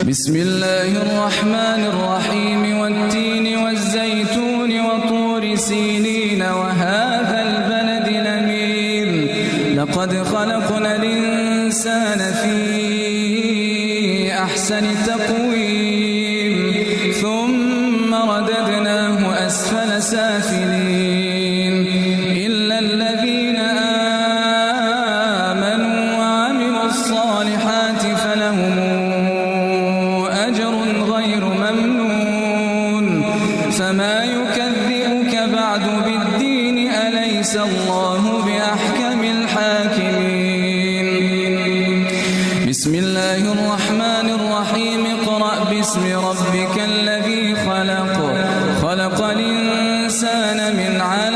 بسم الله الرحمن الرحيم والتين والزيتون وطور سينين وهذا البلد الأمين لقد خلقنا الإنسان في أحسن تقويم ثم رددناه أسفل سافلين إلا الذين آمنوا وعملوا الصالحات فلهم أجر غير ممنون فما يكذبك بعد بالدين أليس الله بأحكم الحاكمين بسم الله الرحمن الرحيم اقرأ باسم ربك الذي خلق الإنسان من علق